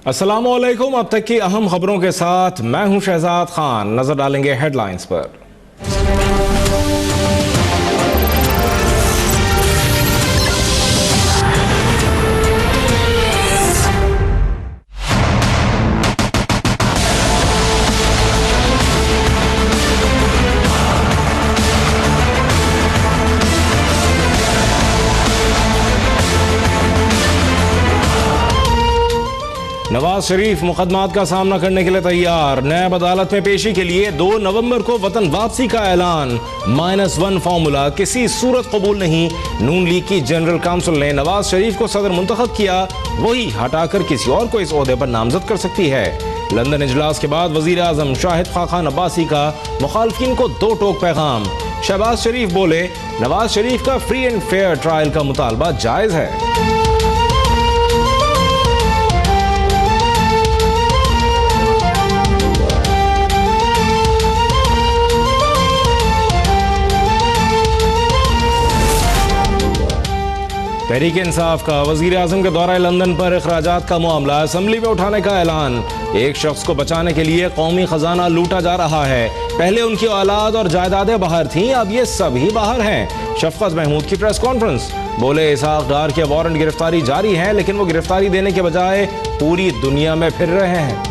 अस्सलामुअलैकुम। अब तक की अहम खबरों के साथ मैं हूं शहजाद खान। नजर डालेंगे हेडलाइंस पर। नवाज शरीफ मुकदमात का सामना करने के लिए तैयार। नैब अदालत में पेशी के लिए 2 नवंबर को वतन वापसी का ऐलान। -1 फार्मूला किसी सूरत कबूल नहीं। नून लीग की जनरल काउंसिल ने नवाज शरीफ को सदर मुंतखब किया, वही हटाकर किसी और को इस ओहदे पर नामजद कर सकती है। लंदन इजलास के बाद वजीर आजम शाहिद खाकान अब्बासी का मुखालफिन को 2 टोक पैगाम। शहबाज शरीफ बोले, नवाज शरीफ का फ्री एंड फेयर ट्रायल का मुतालबा जायज है। तहरीक इंसाफ का वजीर आजम के दौरा लंदन पर अखराजात का मामला असम्बली में उठाने का ऐलान। एक शख्स को बचाने के लिए कौमी खजाना लूटा जा रहा है। पहले उनकी औलाद और जायदादें बाहर थीं, अब ये सभी बाहर हैं। शफकत महमूद की प्रेस कॉन्फ्रेंस, बोले इसहाक डार के वारंट गिरफ्तारी जारी है, लेकिन वो गिरफ्तारी देने के बजाय पूरी दुनिया में फिर रहे हैं।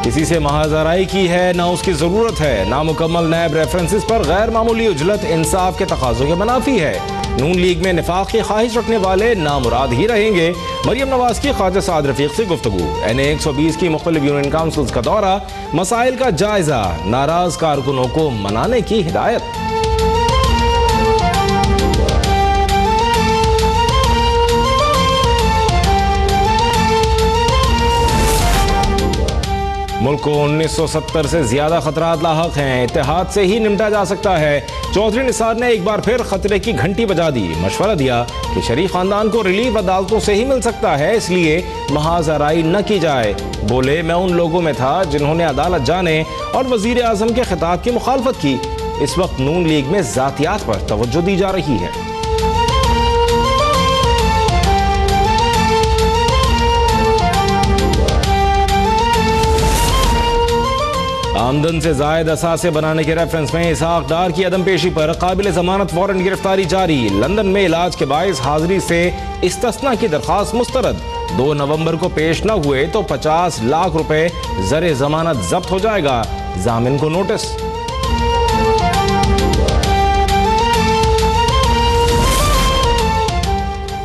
किसी से महाजराई की है ना उसकी जरूरत है। नामुकम्मल नैब रेफरेंसेस पर गैर मामूली उजलत इंसाफ के तकाजों के मुनाफी है। नून लीग में निफाक की ख्वाहिश रखने वाले नामुराद ही रहेंगे। मरियम नवाज की ख्वाजा साद रफीक से गुफ्तगू। NA 120 की मुख्तलिफ यूनियन काउंसिल्स का दौरा, मसाइल का जायजा, नाराज कारकुनों को मनाने की हिदायत। मुल्क को 1970 से ज्यादा खतरात लाहक हैं। इत्तेहाद से ही निपटा जा सकता है। चौधरी निसार ने एक बार फिर खतरे की घंटी बजा दी। मशवरा दिया कि शरीफ खानदान को रिलीफ अदालतों से ही मिल सकता है, इसलिए महाजराई न की जाए। बोले, मैं उन लोगों में था जिन्होंने अदालत जाने और वजीर आजम के खिताब की मुखालफत की। इस वक्त नून लीग में जातियात पर तवज्जो दी जा रही है। आमदन से जायद असासे बनाने के रेफरेंस में इसहाक डार की अदम पेशी पर काबिल जमानत वारंट गिरफ्तारी जारी। लंदन में इलाज के बायस हाजिरी से इस्तस्ना की दरखास्त मुस्तरद। 2 नवंबर को पेश न हुए तो 50 लाख रुपए ज़र जमानत जब्त हो जाएगा। जामिन को नोटिस।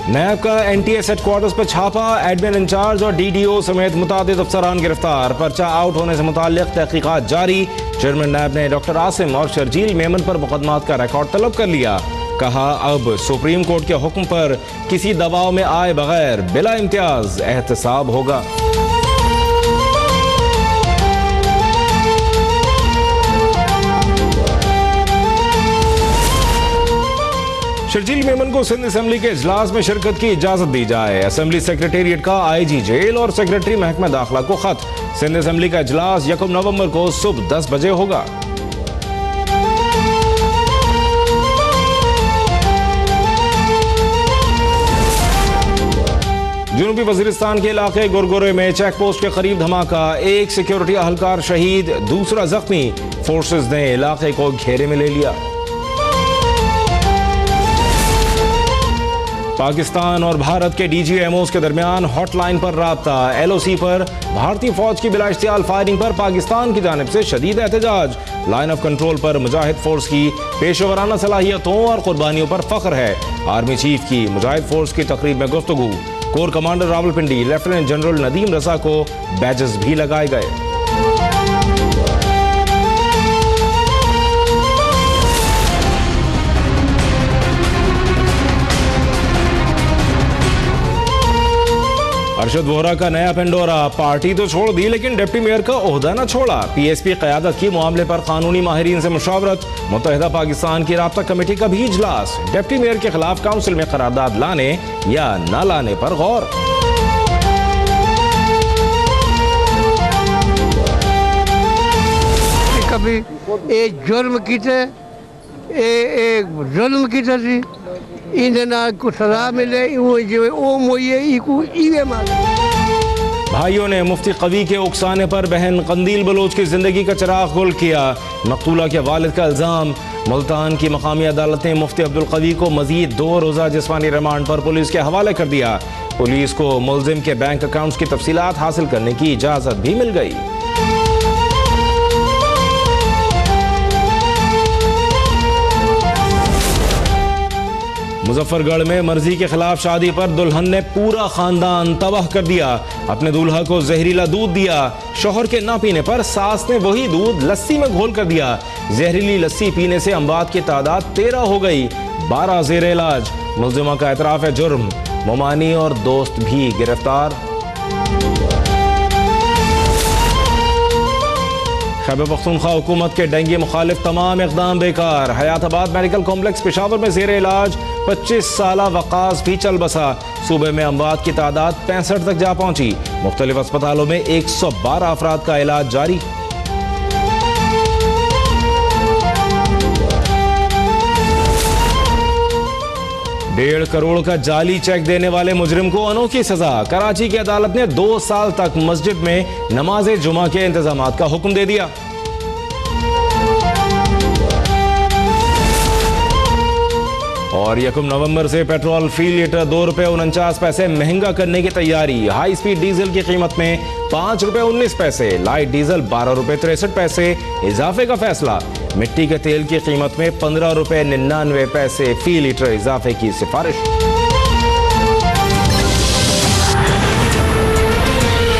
नैब का NTS हेडक्वार्टर्स पर छापा। एडमिन इंचार्ज और DDO समेत मुतादिद अफसरान गिरफ्तार। पर्चा आउट होने से मुताल्लिक तहकीकात जारी। चेयरमैन नैब ने डॉक्टर आसिम और शर्जील मेमन पर मुकदमात का रिकॉर्ड तलब कर लिया। कहा, अब सुप्रीम कोर्ट के हुक्म पर किसी दबाव में आए बगैर बिला इम्तियाज एहतसाब होगा। शर्जील मेमन को सिंध असेंबली के इजलास में शिरकत की इजाजत दी जाए। असेंबली सेक्रेटेरिएट का IG जेल और सेक्रेटरी महकमा दाखिला को खत। सिंध असेंबली का इजलास 1 नवंबर को सुबह 10 बजे होगा। जनूबी वजीरिस्तान के इलाके गुरगुरे में चेक पोस्ट के करीब धमाका। एक सिक्योरिटी अहलकार शहीद, दूसरा जख्मी। फोर्सेस ने इलाके को घेरे में ले लिया। पाकिस्तान और भारत के DGMOs के दरमियान हॉटलाइन पर राब्ता। LOC पर भारतीय फौज की बिला इश्तियाल फायरिंग पर पाकिस्तान की जानिब से शदीद एहतजाज। लाइन ऑफ कंट्रोल पर मुजाहिद फोर्स की पेशेवराना सलाहियतों और कुर्बानियों पर फख्र है। आर्मी चीफ की मुजाहिद फोर्स की तकरीब में गुफ्तगू। Core commander Rawalpindi lieutenant general Nadeem Raza को बैजेस भी लगाए गए। अरशद वोहरा का नया पेंडोरा। पार्टी तो छोड़ दी लेकिन डिप्टी मेयर का ओहदा न छोड़ा। PSP क़यादत की मामले पर कानूनी माहिरीन से मुशावरत। मुत्तहिदा पाकिस्तान की राब्ता कमेटी का भी इजलास। डिप्टी मेयर के खिलाफ काउंसिल में करारदाद लाने या न लाने पर गौर। कभी ये जुर्म किते ये जुल्म किते सी इन्हें ना कुछ सजा मिले वो जो वो मोये इको इवे मार। भाइयों ने मुफ्ती कवी के उकसाने पर बहन कंदील बलोच की जिंदगी का चिराग गुल किया। मकतूला के वालिद का इल्ज़ाम। मुल्तान की मकामी अदालत ने मुफ्ती अब्दुल कवी को मजीद 2 रोज़ा जिस्मानी रिमांड पर पुलिस के हवाले कर दिया। पुलिस को मुलजिम के बैंक अकाउंट्स की तफसीलात हासिल करने की इजाज़त भी मिल गई। मुजफ्फरगढ़ में मर्जी के खिलाफ शादी पर दुल्हन ने पूरा खानदान तबाह कर दिया। अपने दूल्हा को जहरीला दूध दिया। शोहर के ना पीने पर सास ने वही दूध लस्सी में घोल कर दिया। जहरीली लस्सी पीने से अमवात की तादाद 13 हो गई। 12 जेर इलाज। मुल्जिमा का एतराफ है जुर्म। मुमानी और दोस्त भी गिरफ्तार। खैबर पख्तूनख्वा हुकूमत के डेंगू मुखालिफ तमाम इकदाम बेकार। हयाताबाद मेडिकल कॉम्प्लेक्स पेशावर में जेर इलाज 25 साला वकास भी चल बसा। सूबे में अमवात की तादाद 65 तक जा पहुंची। मुख्तलिफ अस्पतालों में 112 अफराद का इलाज जारी। डेढ़ करोड़ का जाली चेक देने वाले मुजरिम को अनोखी सजा। कराची की अदालत ने 2 साल तक मस्जिद में नमाज जुमा के इंतजामात का हुक्म दे दिया। और 1 नवंबर से पेट्रोल फी लीटर 2 रुपए 49 पैसे महंगा करने की तैयारी। हाई स्पीड डीजल की कीमत में 5 रुपए 19 पैसे, लाइट डीजल 12 रुपए 63 पैसे इजाफे का फैसला। मिट्टी के तेल की कीमत में 15 रुपए 99 पैसे फी लीटर इजाफे की सिफारिश।